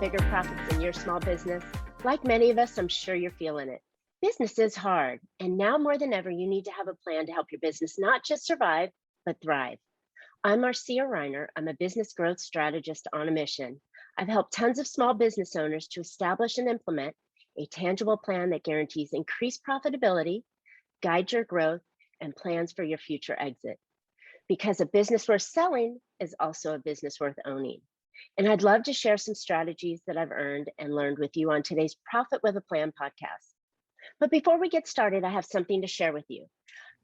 bigger profits in your small business? Like many of us, I'm sure you're feeling it. Business is hard, and now more than ever, you need to have a plan to help your business not just survive, but thrive. I'm Marcia. I'm a business growth strategist on a mission. I've helped tons of small business owners to establish and implement a tangible plan that guarantees increased profitability, guides your growth, and plans for your future exit. Because a business worth selling is also a business worth owning. And I'd love to share some strategies that I've earned and learned with you on today's Profit with a Plan podcast. But before we get started, I have something to share with you.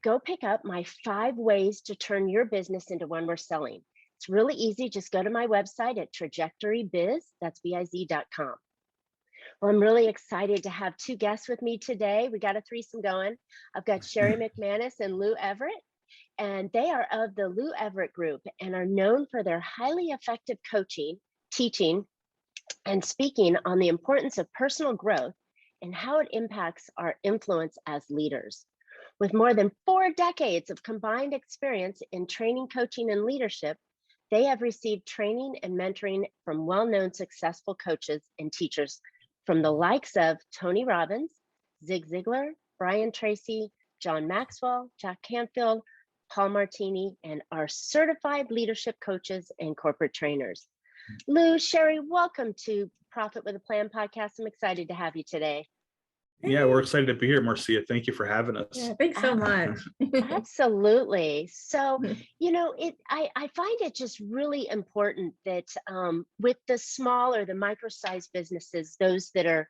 Go pick up my 5 ways to turn your business into one worth selling. It's really easy. Just go to my website at trajectorybiz, that's biz.com. Well, I'm really excited to have 2 guests with me today. We got a threesome going. I've got Sherri McManus and Lou Everett. And they are of the Lou Everett Group and are known for their highly effective coaching, teaching, and speaking on the importance of personal growth and how it impacts our influence as leaders. With more than 4 decades of combined experience in training, coaching, and leadership, they have received training and mentoring from well-known successful coaches and teachers from the likes of Tony Robbins, Zig Ziglar, Brian Tracy, John Maxwell, Jack Canfield, Paul Martini, and our certified leadership coaches and corporate trainers. Lou, Sherri, welcome to Profit with a Plan podcast. I'm excited to have you today. Yeah, we're excited to be here, Marcia. Thank you for having us. Yeah, thanks so much. Absolutely. So, I find it just really important that with the small or the micro-sized businesses, those that are,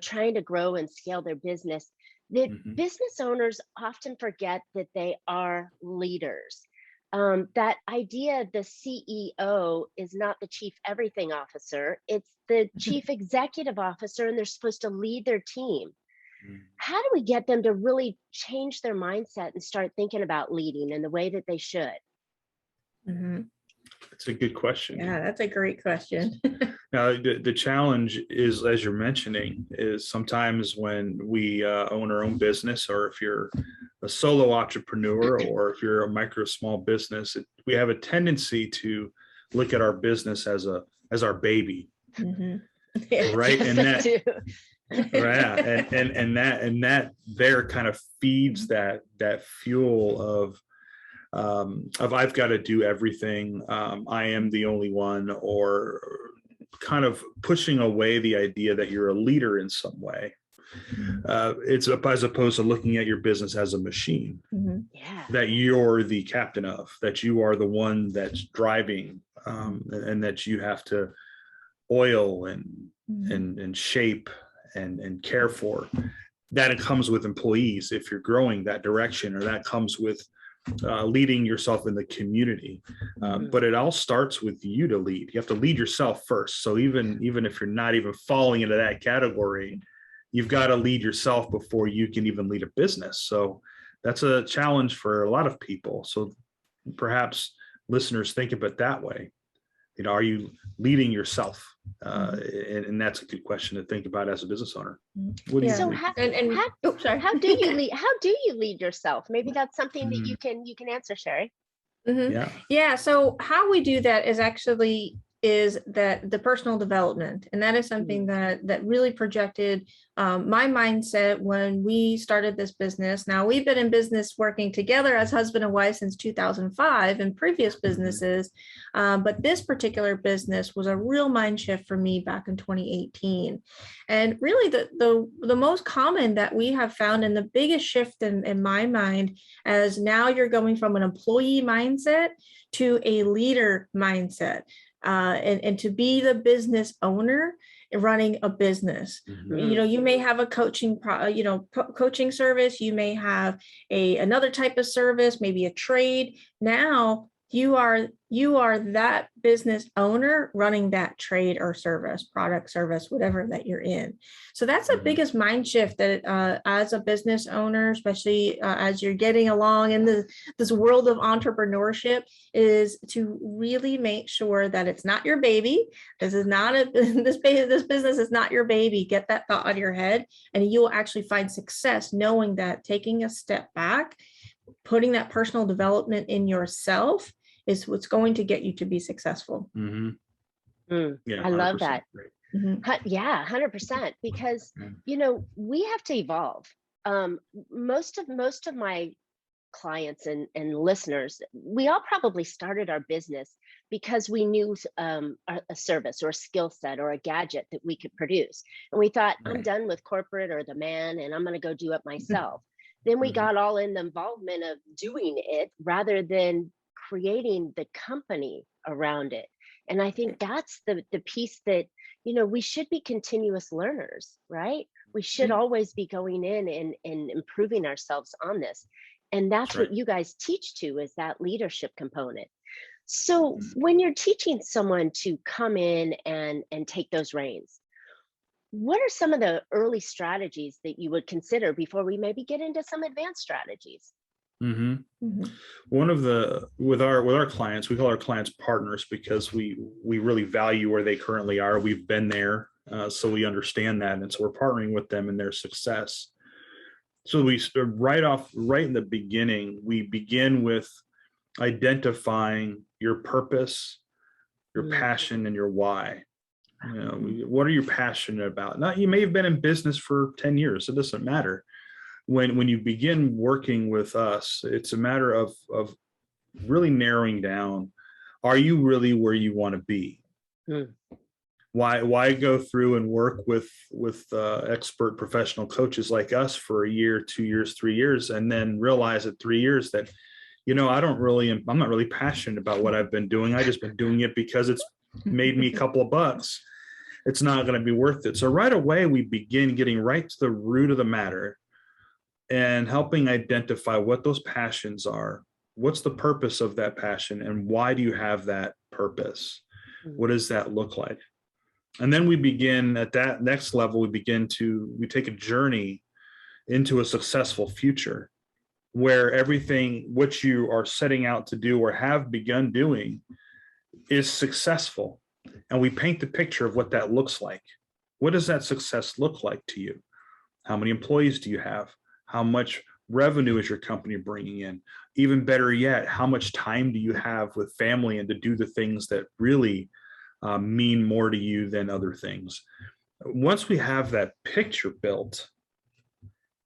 trying to grow and scale their business, that business owners often forget that they are leaders. That idea, the CEO is not the chief everything officer, it's the chief executive officer, and they're supposed to lead their team. How do we get them to really change their mindset and start thinking about leading in the way that they should? That's a good question. Yeah, that's a great question. Now, the challenge is, as you're mentioning, is sometimes when we own our own business, or if you're a solo entrepreneur, or if you're a micro small business, we have a tendency to look at our business as our baby, right? And that, right, and that there kind of feeds that fuel of I've got to do everything. I am the only one, or kind of pushing away the idea that you're a leader in some way. It's as opposed to looking at your business as a machine, that you're the captain of, that you are the one that's driving, and that you have to oil and shape and care for. That it comes with employees if you're growing that direction, or that comes with leading yourself in the community. But it all starts with you to lead. You have to lead yourself first. So even if you're not even falling into that category, you've got to lead yourself before you can even lead a business. So that's a challenge for a lot of people. So perhaps listeners think of it that way. Are you leading yourself? And that's a good question to think about as a business owner. What do you think? How do you lead? How do you lead yourself? Maybe that's something that you can answer, Sherri. Yeah. So how we do that is that the personal development, and that is something that really projected my mindset when we started this business. Now, we've been in business working together as husband and wife since 2005 in previous businesses, but this particular business was a real mind shift for me back in 2018. And really the most common that we have found, and the biggest shift in my mind, as now you're going from an employee mindset to a leader mindset. And to be the business owner running a business. You may have a coaching coaching service, you may have another type of service, maybe a trade. Now you are that business owner running that trade or service, product, service, whatever that you're in. So that's the biggest mind shift that as a business owner, especially as you're getting along in this world of entrepreneurship, is to really make sure that it's not your baby. This business is not your baby. Get that thought out of your head, and you'll actually find success knowing that taking a step back, putting that personal development in yourself is what's going to get you to be successful. Yeah, I love that. Yeah, 100%. Because, we have to evolve. Most of my clients and listeners, we all probably started our business because we knew a service or a skill set or a gadget that we could produce. And we thought, I'm done with corporate or the man, and I'm going to go do it myself. Then we got all in the involvement of doing it rather than creating the company around it. And I think that's the piece that, we should be continuous learners, right? We should always be going in and improving ourselves on this. And that's what you guys teach to, is that leadership component. So when you're teaching someone to come in and take those reins, what are some of the early strategies that you would consider before we maybe get into some advanced strategies? One of with our clients, we call our clients partners because we really value where they currently are. We've been there, so we understand that, and so we're partnering with them in their success. So we right in the beginning, we begin with identifying your purpose, your passion, and your why. What are you passionate about? Now, you may have been in business for 10 years. It doesn't matter. When you begin working with us, it's a matter of really narrowing down, are you really where you want to be? Why go through and work with expert professional coaches like us for a year, 2 years, 3 years, and then realize at 3 years that, I'm not really passionate about what I've been doing. I just been doing it because it's made me a couple of bucks. It's not going to be worth it. So right away, we begin getting right to the root of the matter and helping identify what those passions are. What's the purpose of that passion, and why do you have that purpose? What does that look like? And then we begin at that next level, we take a journey into a successful future where everything what you are setting out to do or have begun doing is successful. And we paint the picture of what that looks like. What does that success look like to you? How many employees do you have? How much revenue is your company bringing in? Even better yet, how much time do you have with family and to do the things that really mean more to you than other things? Once we have that picture built,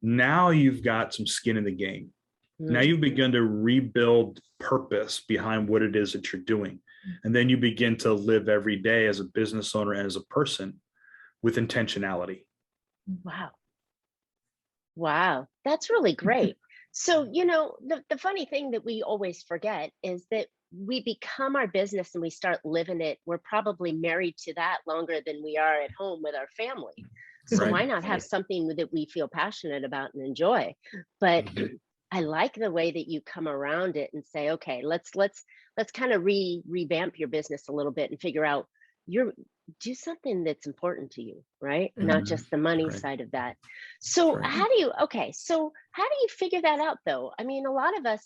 now you've got some skin in the game. Now you've begun to rebuild purpose behind what it is that you're doing. And then you begin to live every day as a business owner and as a person with intentionality. Wow, that's really great. So, the funny thing that we always forget is that we become our business and we start living it. We're probably married to that longer than we are at home with our family. So why not have something that we feel passionate about and enjoy? But I like the way that you come around it and say, okay, let's kind of revamp your business a little bit and figure out do something that's important to you, right? Not just the money side of that. So how do you figure that out though? I mean, a lot of us,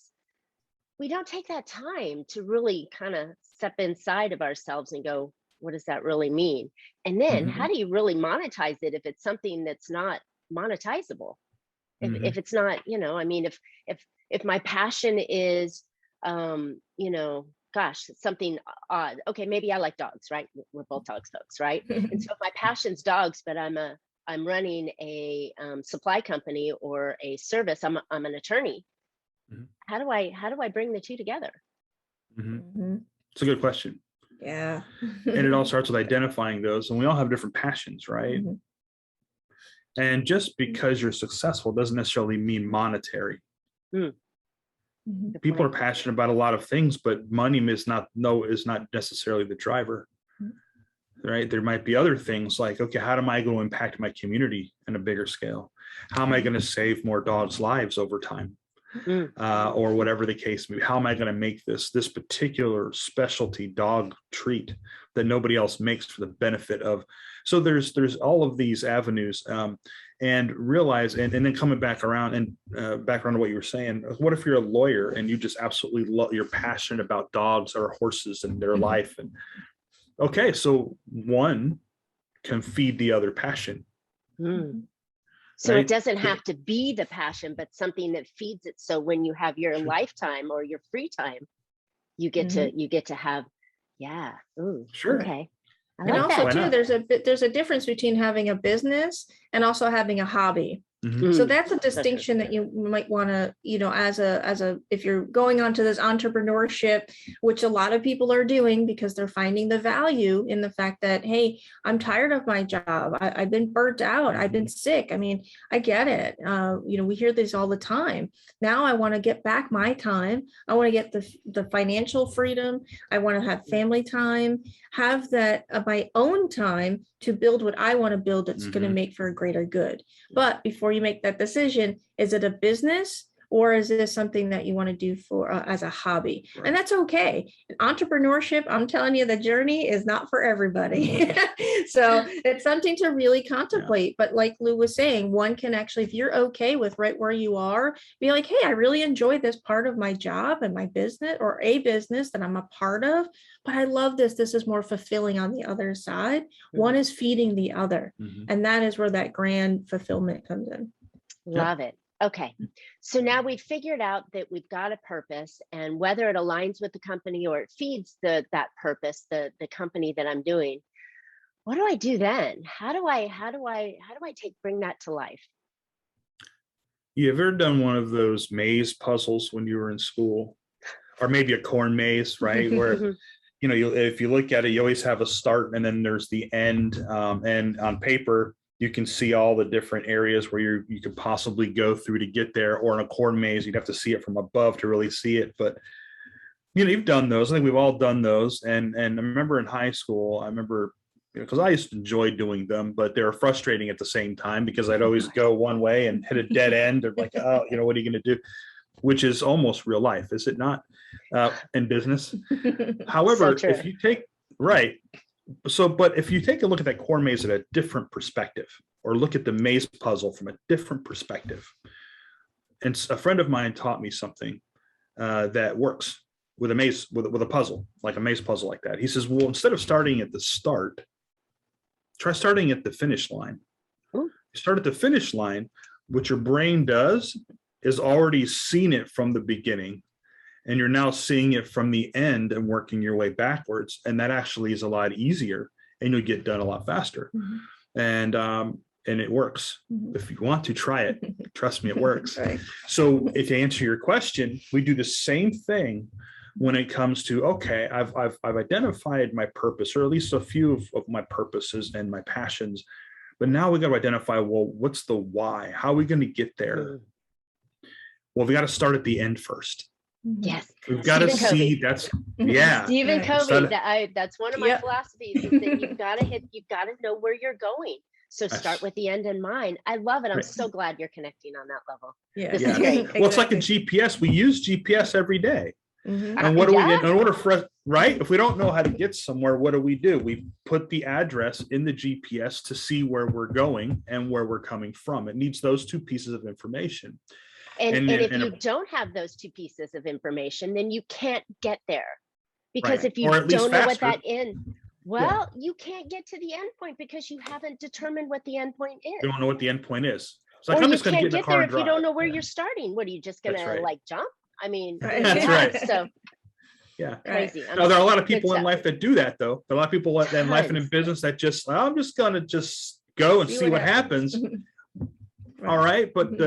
we don't take that time to really kind of step inside of ourselves and go, what does that really mean? And then how do you really monetize it if it's something that's not monetizable? If it's not, I mean, if my passion is, gosh, something odd. Okay, maybe I like dogs, right? We're both dogs folks, right? And so if my passion's dogs, but I'm running a supply company or a service, I'm an attorney. How do I bring the two together? It's a good question. Yeah. And it all starts with identifying those, and we all have different passions, right? And just because you're successful doesn't necessarily mean monetary. People are passionate about a lot of things, but money is not necessarily the driver, right? There might be other things like, okay, how am I going to impact my community in a bigger scale? How am I going to save more dogs' lives over time? Or whatever the case may be. How am I going to make this particular specialty dog treat that nobody else makes for the benefit of? So there's all of these avenues, and realize, and then coming back around to what you were saying. What if you're a lawyer and you just absolutely you're passionate about dogs or horses and their life? And okay, so one can feed the other passion. So it doesn't have to be the passion, but something that feeds it. So when you have your lifetime or your free time, you get to have, okay. I And like also Why that. not? there's a difference between having a business and also having a hobby. Mhm. So Mm, that's a so true. distinction that you might want to, as a, if you're going on to this entrepreneurship, which a lot of people are doing because they're finding the value in the fact that, hey, I'm tired of my job. I've been burnt out. I've been sick. I mean, I get it. We hear this all the time. Now I want to get back my time. I want to get the financial freedom. I want to have family time, have that my own time to build what I want to build that's going to Mhm. make for a greater good. But before you make that decision, is it a business or is this something that you want to do for as a hobby? Right. And that's okay. Entrepreneurship, I'm telling you, the journey is not for everybody. So it's something to really contemplate. But like Lou was saying, one can actually, if you're okay with right where you are, be like, hey, I really enjoy this part of my job and my business or a business that I'm a part of, but I love this. This is more fulfilling on the other side. One is feeding the other. Mhm. And that is where that grand fulfillment comes in. Love it. Okay. So now we've figured out that we've got a purpose, and whether it aligns with the company or it feeds that purpose, the company that I'm doing, what do I do then? How do I bring that to life? You ever done one of those maze puzzles when you were in school, or maybe a corn maze, right? Where Mhm. if you look at it, you always have a start and then there's the end. And on paper, you can see all the different areas where you could possibly go through to get there. Or in a corn maze, you'd have to see it from above to really see it. But you've done those. I think we've all done those. And I remember in high school, because I used to enjoy doing them, but they were frustrating at the same time because I'd always go one way and hit a dead end. Or like, oh, what are you going to do? Which is almost real life, is it not? In business. However, So if you take but if you take a look at that corn maze at a different perspective, or look at the maze puzzle from a different perspective, and a friend of mine taught me something that works with a maze, with a puzzle, like a maze puzzle like that. He says, well, instead of starting at the start, try starting at the finish line. Ooh. Start at the finish line. What your brain does is already seen it from the beginning, and you're now seeing it from the end and working your way backwards. And that actually is a lot easier, and you'll get done a lot faster. Mhm. And it works. Mhm. If you want to try it, trust me, it works. Right. So if to answer your question, we do the same thing when it comes to, okay, I've identified my purpose, or at least a few of my purposes and my passions. But now we got to identify, well, what's the why? How are we going to get there? Mm. Well, we got to start at the end first. Yes. We've got to Stephen see Covey. that's, Mhm. yeah. Stephen Right. Covey, that's one of my Yep. philosophies, is that you've got to know where you're going. So start That's with the end in mind. I love it. I'm right. so glad you're connecting on that level. Yeah. This Yeah. is great. Well, it's like a GPS. We use GPS every day. Mhm. And what do we, Yeah. in order for us, right? If we don't know how to get somewhere, what do? We put the address in the GPS to see where we're going and where we're coming from. It needs those two pieces of information. And if you don't have those two pieces of information, then you can't get there. Because Right. if you Or at least don't know what faster. that end, well, you can't get to the end point because you haven't determined what the end point You is. don't know what the end point is. It's like, Or I'm you just going to can't get in the get car there and if you don't drive. know where Yeah. you're starting. What are you just gonna That's right. like jump? I mean, Right. That's right. So Yeah. crazy. Now, there are a lot of Good people in stuff. life that do that, though. There are a lot of people in life and in Tons. business that just, I'm just going to just go and see what happens. Right. All right. But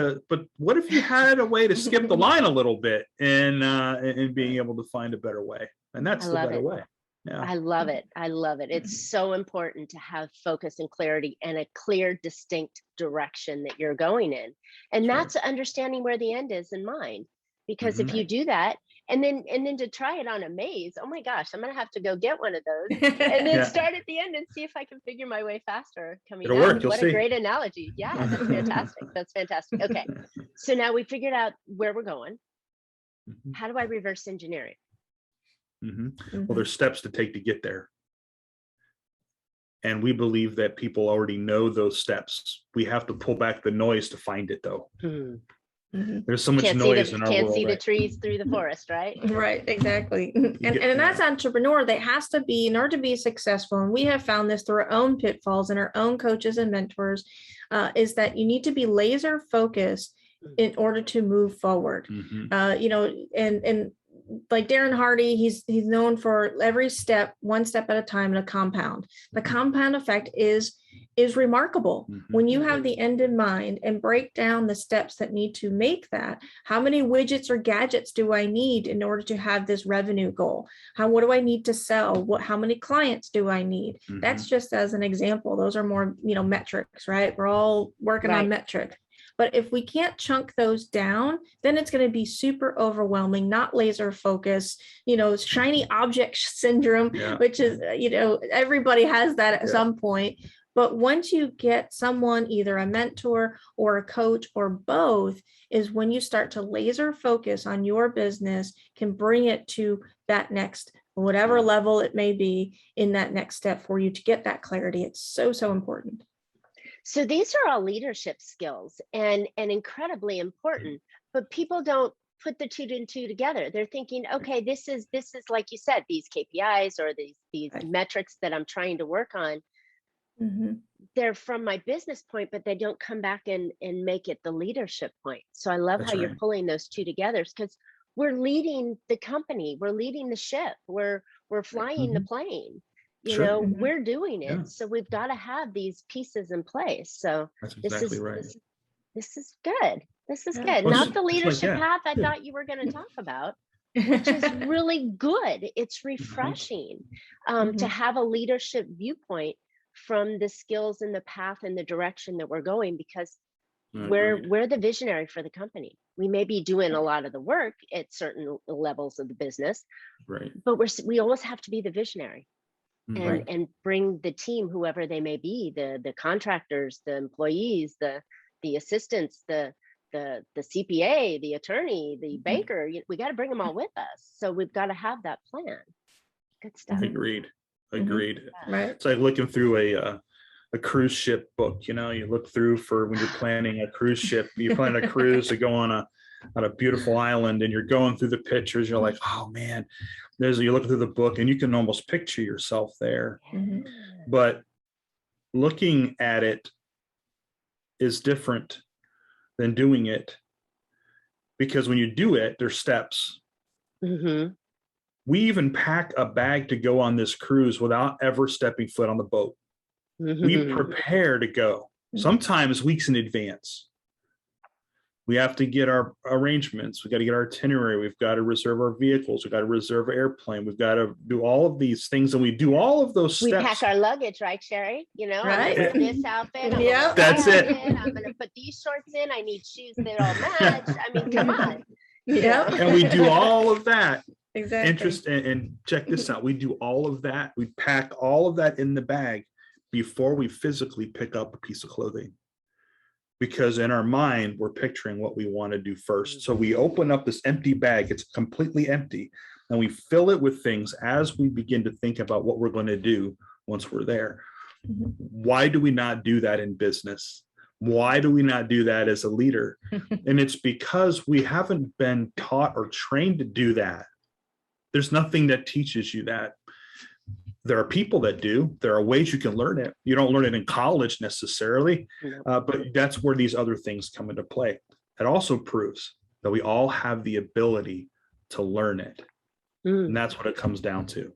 what if you had a way to skip the line a little bit and being able to find a better way? And that's I the love better it. way. Yeah. I love it. I love it. It's so important to have focus and clarity and a clear, distinct direction that you're going in. And That's that's understanding where the end is in mind. Because if Mhm. you do that, and then to try it on a maze, oh my gosh, I'm gonna have to go get one of those and then Yeah. start at the end and see if I can figure my way faster coming It'll out. work. You'll What see. a great analogy. Yeah, that's fantastic. That's fantastic. Okay. So now we figured out where we're going. Mhm. How do I reverse engineer it? Mhm. Well, there's steps to take to get there. And we believe that people already know those steps. We have to pull back the noise to find it, though. Mhm. There's so much Can't noise in our can't world. see the Right? trees through the forest, right? Right, exactly. get- And as an entrepreneur, that has to be, in order to be successful, and we have found this through our own pitfalls and our own coaches and mentors, is that you need to be laser focused in order to move forward. Mhm. And like Darren Hardy, he's known for every step, one step at a time, in a compound. The compound effect is remarkable. When you have the end in mind and break down the steps that need to make that. How many widgets or gadgets do I need in order to have this revenue goal? What do I need to sell? How many clients do I need? That's just as an example. Those are more, metrics, right? We're all working on metrics. But if we can't chunk those down, then it's going to be super overwhelming, not laser focus, shiny object syndrome, which is, everybody has that at some point. But once you get someone, either a mentor or a coach or both, is when you start to laser focus on your business, can bring it to that next, whatever level it may be, in that next step for you to get that clarity. It's so, so important. So these are all leadership skills and incredibly important, but people don't put the two and two together. They're thinking, okay, this is like you said, these KPIs or these metrics that I'm trying to work on. They're from my business point, but they don't come back and make it the leadership point. So I love how you're pulling those two together, because we're leading the company, we're leading the ship, we're flying the plane. We're doing it. So we've got to have these pieces in place. So that's exactly right. This is good. This is good. Not the leadership path I thought you were going to talk about, which is really good. It's refreshing to have a leadership viewpoint from the skills and the path and the direction that we're going, because we're the visionary for the company. We may be doing a lot of the work at certain levels of the business, but we always have to be the visionary. And bring the team, whoever they may be, the contractors, the employees, the assistants, the CPA, the attorney, the banker. We got to bring them all with us. So we've got to have that plan. Good stuff. Agreed. Right. It's like looking through a cruise ship book. You look through for when you're planning a cruise ship. You plan a cruise to go on a beautiful island, and you're going through the pictures. You're like, oh man. You look through the book and you can almost picture yourself there. But looking at it is different than doing it, because when you do it, there's steps. We even pack a bag to go on this cruise without ever stepping foot on the boat. We prepare to go, sometimes weeks in advance. We have to get our arrangements. We got to get our itinerary. We've got to reserve our vehicles. We've got to reserve an airplane. We've got to do all of these things, and we do all of those steps. We pack our luggage, right, Sherry? I'm gonna wear this outfit. That's it. I'm going to put these shorts in. I need shoes that all match. I mean, come on. And we do all of that. Exactly. And check this out. We do all of that. We pack all of that in the bag before we physically pick up a piece of clothing. Because in our mind, we're picturing what we want to do first. So we open up this empty bag. It's completely empty. And we fill it with things as we begin to think about what we're going to do once we're there. Why do we not do that in business? Why do we not do that as a leader? And it's because we haven't been taught or trained to do that. There's nothing that teaches you that. There are people that do. There are ways you can learn it. You don't learn it in college necessarily, but that's where these other things come into play. It also proves that we all have the ability to learn it. And that's what it comes down to.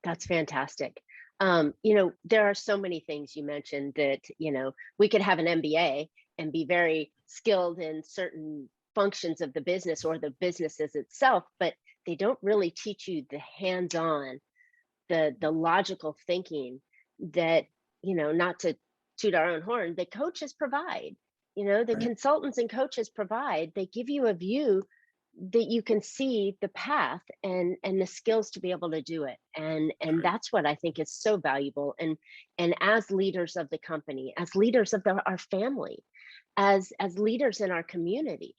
That's fantastic. There are so many things you mentioned that, we could have an MBA and be very skilled in certain functions of the business or the businesses itself, but they don't really teach you the hands-on, the logical thinking that, not to toot our own horn, the coaches provide, the consultants and coaches provide. They give you a view that you can see the path and the skills to be able to do it. And that's what I think is so valuable. And as leaders of the company, as leaders of our family, as leaders in our community,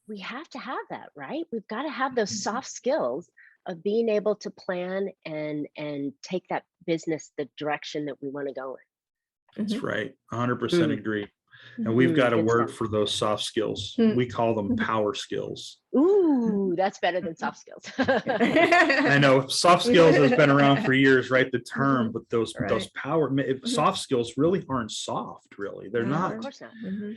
we have to have that, right? We've got to have those soft skills of being able to plan and take that business the direction that we want to go in. That's right. 100% agree. And we've got a Good word stuff. for those soft skills. We call them power skills. Ooh, that's better than soft skills. I know soft skills has been around for years, right? The term, but those soft skills really aren't soft, really. They're No, not. of course not.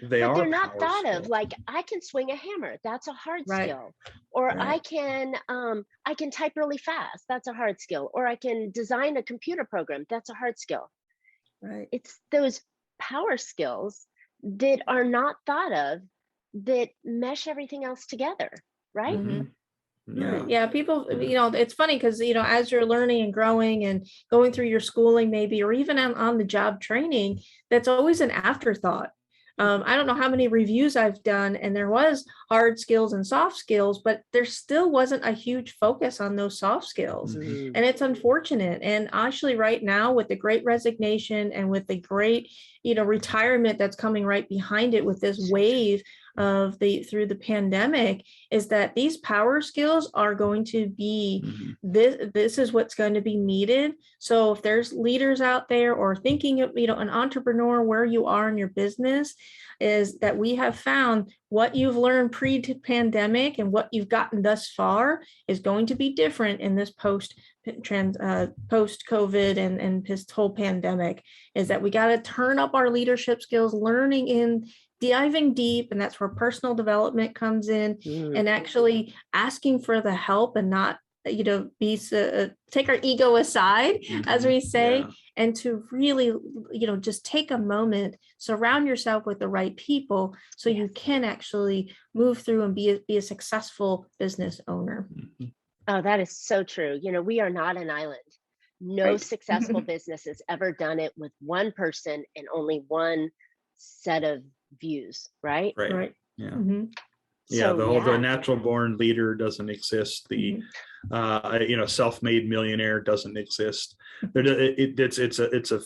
They But are they're not power thought of skills. like I can swing a hammer. That's a hard skill. Or Right. I can type really fast. That's a hard skill. Or I can design a computer program. That's a hard skill. Right. It's those power skills that are not thought of that mesh everything else together, right? Yeah, people, it's funny because, as you're learning and growing and going through your schooling, maybe, or even on the job training, that's always an afterthought. I don't know how many reviews I've done, and there was hard skills and soft skills, but there still wasn't a huge focus on those soft skills. And it's unfortunate. And actually right now, with the great resignation and with the great, retirement that's coming right behind it with this wave of through the pandemic, is that these power skills are going to be this is what's going to be needed. So if there's leaders out there or thinking of, an entrepreneur where you are in your business, is that we have found what you've learned pre-pandemic and what you've gotten thus far is going to be different in this post-COVID and this whole pandemic, is that we got to turn up our leadership skills, learning in diving deep, and that's where personal development comes in, and actually asking for the help and not take our ego aside, as we say, and to really just take a moment, surround yourself with the right people so you can actually move through and be a successful business owner. Oh, that is so true. We are not an island. No successful business has ever done it with one person and only one set of views, right? Right. Yeah. So, the natural born leader doesn't exist. The self-made millionaire doesn't exist. It's a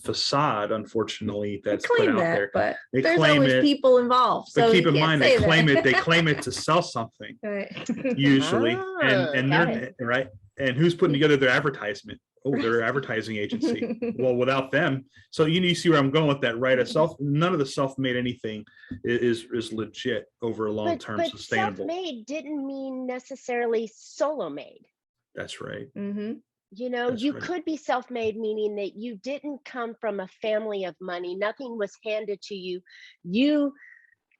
facade, unfortunately, that's put out there. But there's always people involved. But so keep in mind, they claim that. They claim it to sell something, usually, and they're right. And who's putting together their advertisement? Oh, their advertising agency. Well, without them, so you see where I'm going with that, right? None of the self-made anything is legit over a long term sustainable. Self-made didn't mean necessarily solo made. That's right. You could be self-made, meaning that you didn't come from a family of money. Nothing was handed to you. You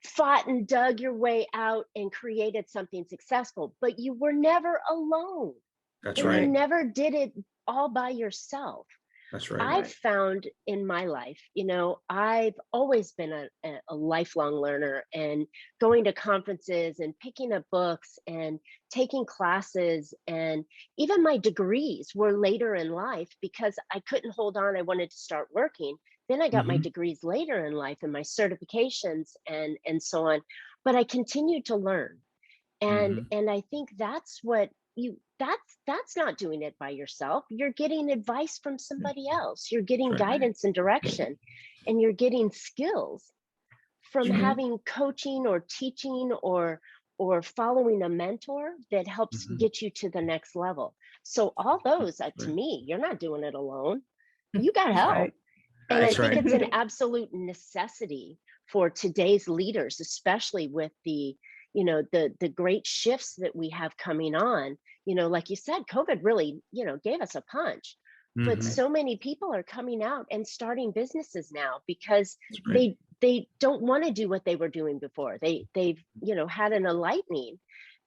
fought and dug your way out and created something successful, but you were never alone. That's and right. You never did it all by yourself. That's right. I've found in my life, I've always been a lifelong learner, and going to conferences and picking up books and taking classes, and even my degrees were later in life because I couldn't hold on. I wanted to start working. Then I got my degrees later in life and my certifications and so on. But I continued to learn. And I think that's what that's not doing it by yourself. You're getting advice from somebody else. You're getting guidance and direction, and you're getting skills from having coaching or teaching or following a mentor that helps get you to the next level. So all those, to me, you're not doing it alone. You got help. And I think it's an absolute necessity for today's leaders, especially with the great shifts that we have coming on. Like you said, COVID really, gave us a punch. But so many people are coming out and starting businesses now because they don't want to do what they were doing before. They've had an enlightening.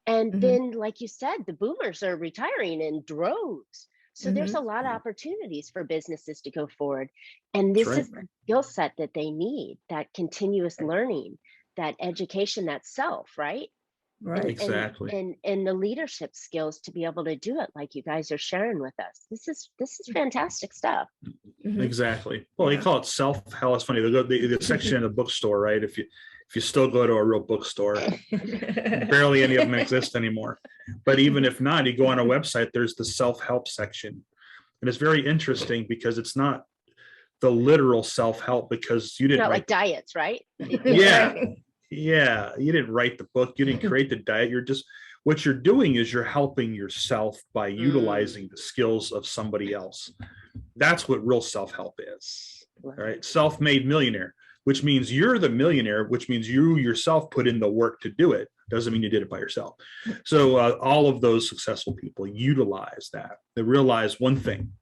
And then, like you said, the boomers are retiring in droves. So there's a lot of opportunities for businesses to go forward. And this is the skill set that they need, that continuous learning, that education, that self, right? Right. Exactly. And the leadership skills to be able to do it like you guys are sharing with us. This is fantastic stuff. Exactly. Well, they call it SelfHelp. It's funny. The section in the bookstore, right? If you still go to a real bookstore, barely any of them exist anymore. But even if not, you go on a website, there's the self-help section. And it's very interesting because it's not the literal self-help, because you didn't not like diets, right? Yeah, you didn't write the book, you didn't create the diet. What you're doing is you're helping yourself by utilizing the skills of somebody else. That's what real self-help is. Right? Self-made millionaire. which means you're the millionaire, which means you yourself put in the work to do it. Doesn't mean you did it by yourself. So all of those successful people utilize that. They realize one thing,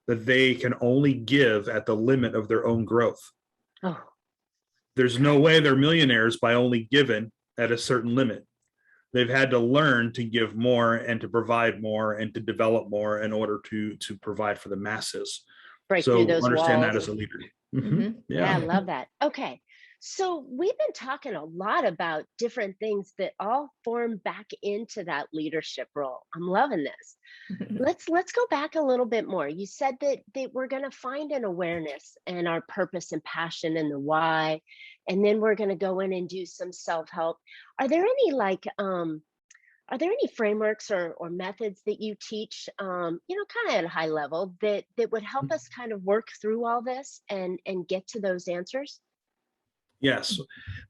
that they can only give at the limit of their own growth. Oh. There's no way they're millionaires by only giving at a certain limit. They've had to learn to give more and to provide more and to develop more in order to provide for the masses. Break So through those understand walls. that as a leader. Yeah, I love that. Okay. So we've been talking a lot about different things that all form back into that leadership role. I'm loving this. Let's go back a little bit more. You said that we're going to find an awareness and our purpose and passion and the why, and then we're going to go in and do some self-help. Are there any frameworks or methods that you teach, kind of at a high level that would help us kind of work through all this and get to those answers? Yes,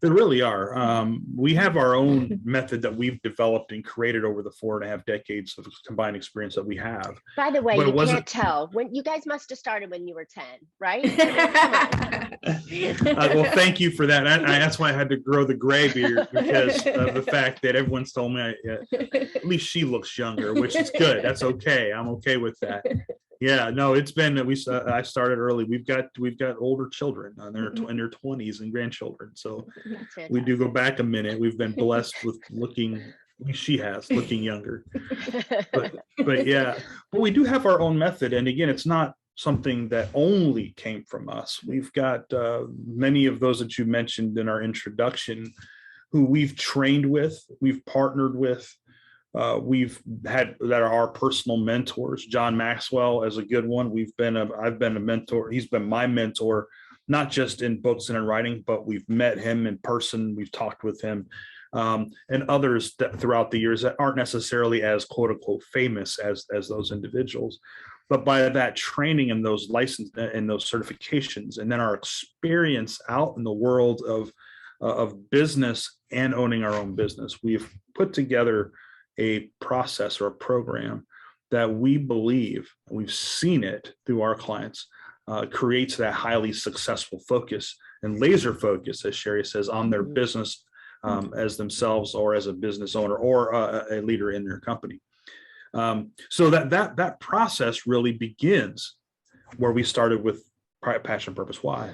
there really are. We have our own method that we've developed and created over the 4.5 decades of combined experience that we have. By the way, But it you wasn't- can't tell. When you guys must have started when you were 10, right? I mean, come on. Well, thank you for that. That's why I had to grow the gray beard, because of the fact that everyone's told me at least she looks younger, which is good. That's okay. I'm okay with that. Yeah, no, it's been I started early. We've got older children, they're in their 20s and grandchildren. So we do go back a minute. We've been blessed with looking younger. But yeah, but we do have our own method. And again, it's not something that only came from us. We've got many of those that you mentioned in our introduction who we've trained with, we've partnered with. We've had that are our personal mentors. John Maxwell is a good one. I've been a mentor. He's been my mentor, not just in books and in writing, but we've met him in person. We've talked with him, and others that throughout the years that aren't necessarily as quote unquote famous as those individuals. But by that training and those license and those certifications, and then our experience out in the world of business and owning our own business, we've put together a process or a program that we believe, we've seen it through our clients, creates that highly successful focus and laser focus, as Sherri says, on their business as themselves or as a business owner or a leader in their company. So that process really begins where we started with passion, purpose, why.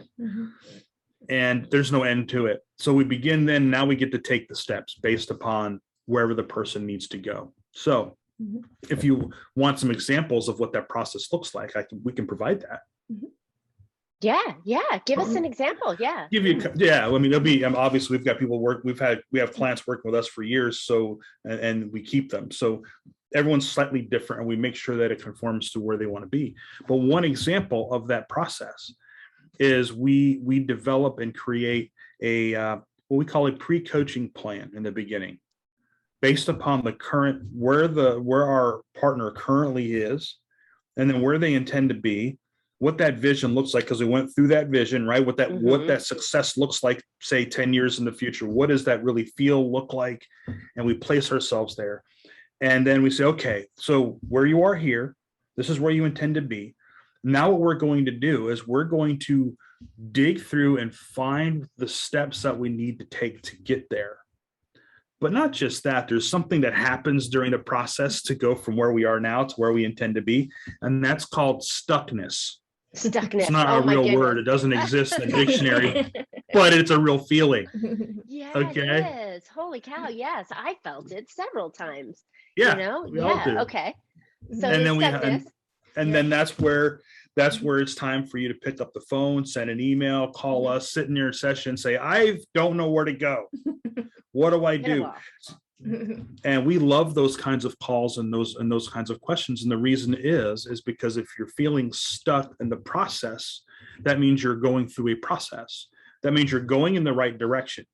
And there's no end to it. So we begin then, now we get to take the steps based upon wherever the person needs to go. So if you want some examples of what that process looks like, we can provide that. Yeah. Give us an example. Yeah. I mean, there'll be, obviously we've got people we have clients working with us for years. So, and we keep them. So everyone's slightly different and we make sure that it conforms to where they want to be. But one example of that process is we develop and create a, what we call a pre-coaching plan in the beginning, based upon the current, where our partner currently is, and then where they intend to be, what that vision looks like, because we went through that vision, right? What that success looks like, say 10 years in the future. What does that really look like? And we place ourselves there. And then we say, okay, so where you are here, this is where you intend to be. Now what we're going to do is we're going to dig through and find the steps that we need to take to get there. But not just that, there's something that happens during the process to go from where we are now to where we intend to be. And that's called stuckness. It's not a real word. It doesn't exist in the dictionary, but it's a real feeling. Yeah, okay. It is. Holy cow. Yes. I felt it several times. Yeah. We all do. Okay. So and then then that's where it's time for you to pick up the phone, send an email, call us, sit in your session, say, I don't know where to go. What do I do? And we love those kinds of calls and those kinds of questions. And the reason is because if you're feeling stuck in the process, that means you're going through a process. That means you're going in the right direction.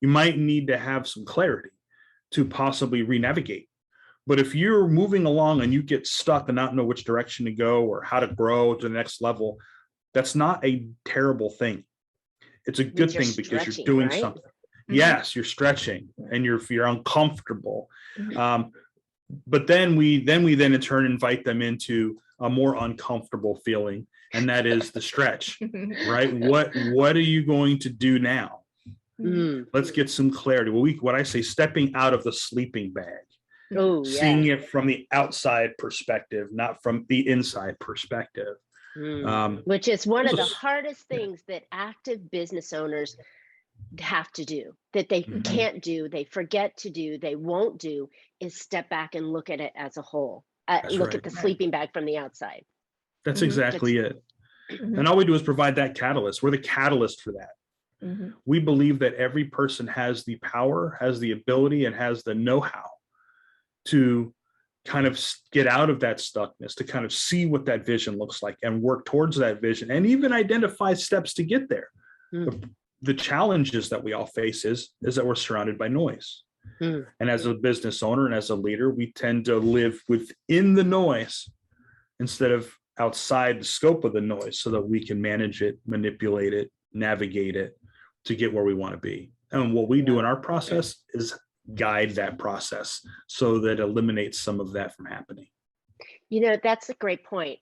You might need to have some clarity to possibly re-navigate. But if you're moving along and you get stuck and not know which direction to go or how to grow to the next level, that's not a terrible thing. It's a good thing because you're doing something. Yes, you're stretching and you're uncomfortable. But then we in turn invite them into a more uncomfortable feeling. and that is the stretch, right? What are you going to do now? Let's get some clarity. What I say, stepping out of the sleeping bag, seeing it from the outside perspective, not from the inside perspective. Which is one of the hardest things that active business owners have to do, that they can't do, they forget to do, they won't do, is step back and look at it as a whole. Look at the sleeping bag from the outside. That's exactly it. And all we do is provide that catalyst. We're the catalyst for that. We believe that every person has the power, has the ability, and has the know-how to kind of get out of that stuckness, to kind of see what that vision looks like and work towards that vision, and even identify steps to get there. The challenges that we all face is that we're surrounded by noise. And as a business owner and as a leader, we tend to live within the noise instead of outside the scope of the noise, so that we can manage it, manipulate it, navigate it to get where we want to be. And what we do in our process is guide that process so that it eliminates some of that from happening. You know, that's a great point.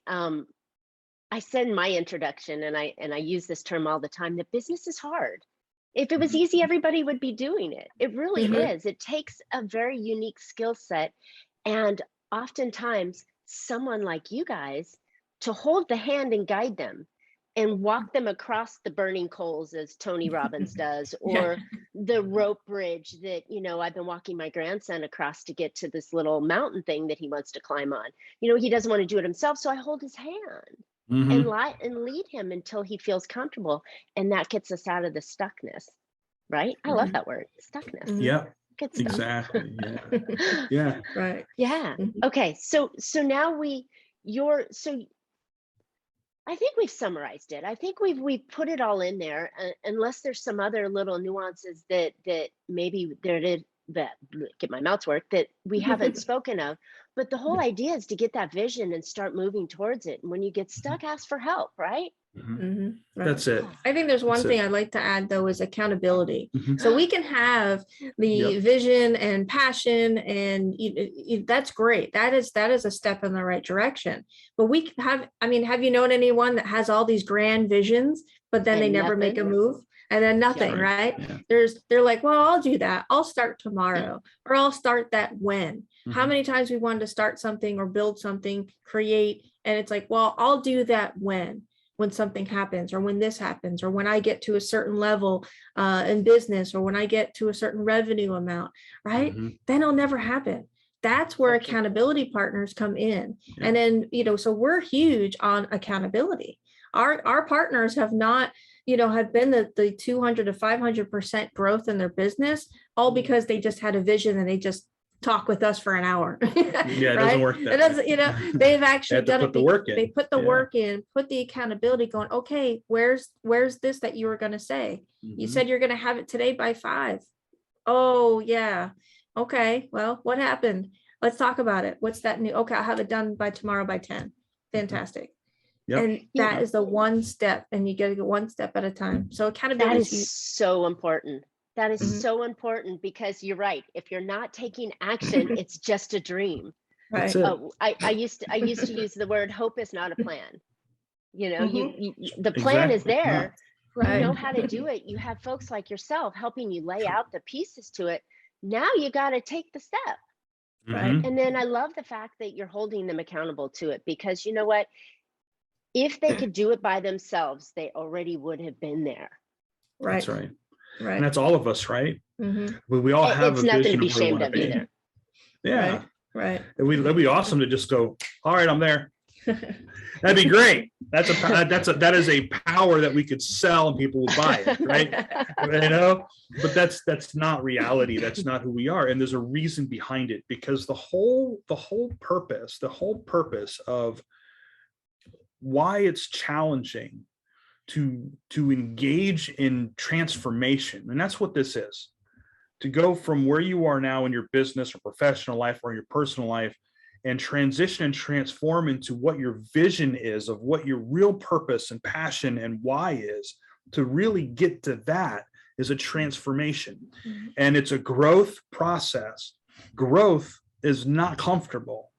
I said in my introduction, and I use this term all the time, that business is hard. If it was easy, everybody would be doing it. It really is. It takes a very unique skill set, and oftentimes someone like you guys to hold the hand and guide them and walk them across the burning coals, as Tony Robbins does, or the rope bridge that, you know, I've been walking my grandson across to get to this little mountain thing that he wants to climb on. You know, he doesn't want to do it himself, so I hold his hand and lead him until he feels comfortable, and that gets us out of the stuckness, right? I love that word, stuckness. Yeah, good stuff. exactly. Yeah. Right. Yeah. Okay. So now I think we've summarized it. I think we've put it all in there, unless there's some other little nuances that maybe get my mouth work, that we haven't spoken of. But the whole idea is to get that vision and start moving towards it. And when you get stuck, ask for help, right? Right. That's it. I think there's one thing I'd like to add, though, is accountability. So we can have the vision and passion, and that's great. That is a step in the right direction. But we have you known anyone that has all these grand visions, but then they never make a move? And then nothing, right? Yeah. They're like, well, I'll do that. I'll start tomorrow, or I'll start that when. How many times we wanted to start something or build something, create, and it's like, well, I'll do that when something happens, or when this happens, or when I get to a certain level in business, or when I get to a certain revenue amount, right? Then it'll never happen. That's where accountability partners come in. And then, so we're huge on accountability. Our partners have not, have been the 200 to 500% growth in their business, all because they just had a vision and they just talk with us for an hour. It doesn't work that way. It doesn't, they've actually done it. They put the work in, put the accountability, going, okay, where's this that you were going to say? You said you're going to have it today by 5. Oh yeah. Okay. Well, what happened? Let's talk about it. What's that new? Okay. I'll have it done by tomorrow by 10. Fantastic. And that is the one step, and you got to go one step at a time. So accountability is so important. That is so important, because you're right. If you're not taking action, it's just a dream. Right. I used to use the word hope is not a plan. The plan is there. Right. You know how to do it. You have folks like yourself helping you lay out the pieces to it. Now you got to take the step. Right. And then I love the fact that you're holding them accountable to it, because you know what? If they could do it by themselves, they already would have been there. Right. That's right. Right. And that's all of us, right? We all have it's a nothing vision to be of where we ashamed want of to be. either. Yeah. Right. It'd be awesome to just go, all right, I'm there. That'd be great. That is a power that we could sell and people would buy it, right? But that's not reality. That's not who we are. And there's a reason behind it, because the whole purpose of why it's challenging to engage in transformation, and that's what this is, to go from where you are now in your business or professional life or your personal life, and transition and transform into what your vision is, of what your real purpose and passion and why is. To really get to that is a transformation, and it's a growth process. Growth is not comfortable.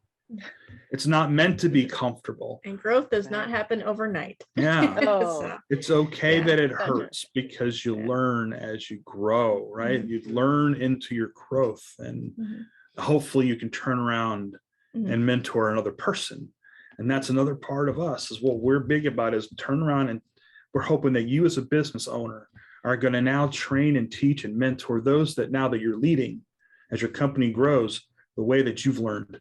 It's not meant to be comfortable. And growth does not happen overnight. Yeah. Oh, It's okay Yeah. that it hurts because you learn as you grow, right? You learn into your growth, and hopefully you can turn around and mentor another person. And that's another part of us, is what we're big about, is turn around, and we're hoping that you as a business owner are going to now train and teach and mentor those that now that you're leading as your company grows the way that you've learned.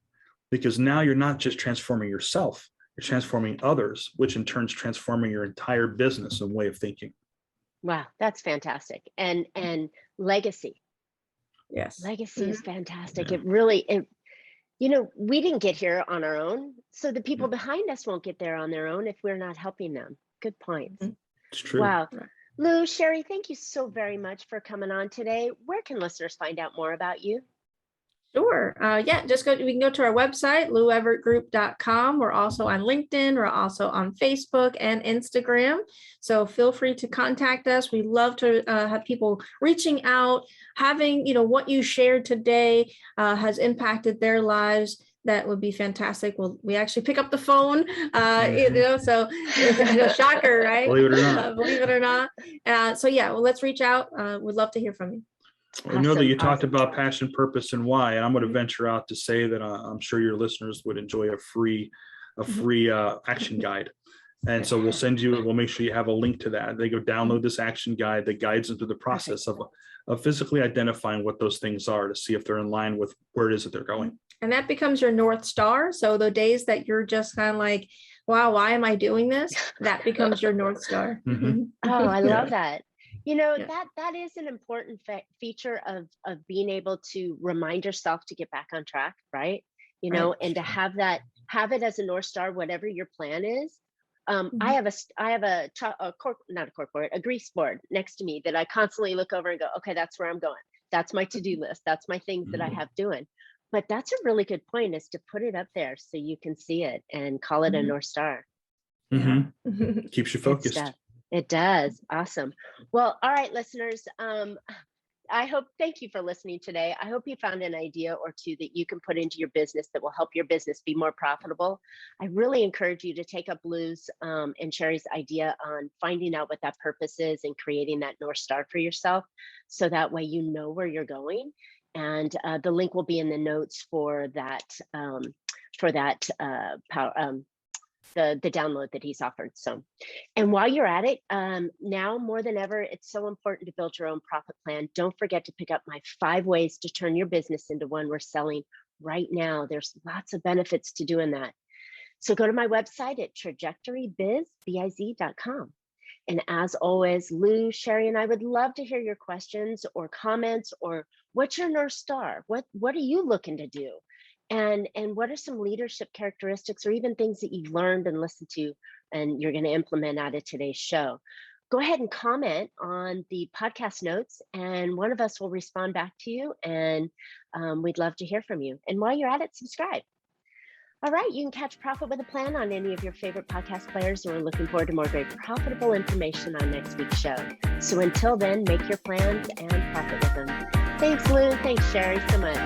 Because now you're not just transforming yourself, you're transforming others, which in turn is transforming your entire business and way of thinking. wow, that's fantastic. And legacy. Yes. Legacy is fantastic. It really, we didn't get here on our own. So the people behind us won't get there on their own if we're not helping them. Good points. It's true. Wow. Lou, Sherri, thank you so very much for coming on today. Where can listeners find out more about you? Sure. We can go to our website, loueverettgroup.com. We're also on LinkedIn. We're also on Facebook and Instagram. So feel free to contact us. We love to have people reaching out, having, what you shared today has impacted their lives. That would be fantastic. Well, we actually pick up the phone, so shocker, right? Believe it or not. Believe it or not. Let's reach out. We'd love to hear from you. I know that you talked about passion, purpose, and why, and I'm going to venture out to say that I'm sure your listeners would enjoy a free action guide. And so we'll make sure you have a link to that. They go download this action guide that guides them through the process of physically identifying what those things are to see if they're in line with where it is that they're going. And that becomes your North Star. So the days that you're just kind of like, wow, why am I doing this? That becomes your North Star. Oh, I love that. That is an important feature of being able to remind yourself to get back on track, right? And to have it as a North Star, whatever your plan is. I have a grease board next to me that I constantly look over and go, okay, that's where I'm going. That's my to-do list. That's my things that I have doing. But that's a really good point, is to put it up there so you can see it and call it a North Star. Keeps you focused. It does. Awesome. Well, all right, listeners. Thank you for listening today. I hope you found an idea or two that you can put into your business that will help your business be more profitable. I really encourage you to take up Lou's and Sherri's idea on finding out what that purpose is and creating that North Star for yourself. So that way you know where you're going. And the link will be in the notes for that, the download that he's offered. So, and while you're at it, now more than ever, it's so important to build your own profit plan. Don't forget to pick up my 5 ways to turn your business into one we're selling right now. There's lots of benefits to doing that. So go to my website at trajectorybiz.com. And as always, Lou, Sherri, and I would love to hear your questions or comments, or what's your North Star? What are you looking to do? And what are some leadership characteristics or even things that you've learned and listened to and you're going to implement out of today's show? Go ahead and comment on the podcast notes, and one of us will respond back to you, and we'd love to hear from you. And while you're at it, subscribe. All right, you can catch Profit with a Plan on any of your favorite podcast players, and we're looking forward to more great profitable information on next week's show. So until then, make your plans and profit with them. Thanks, Lou. Thanks, Sherri, so much.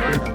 Thank you.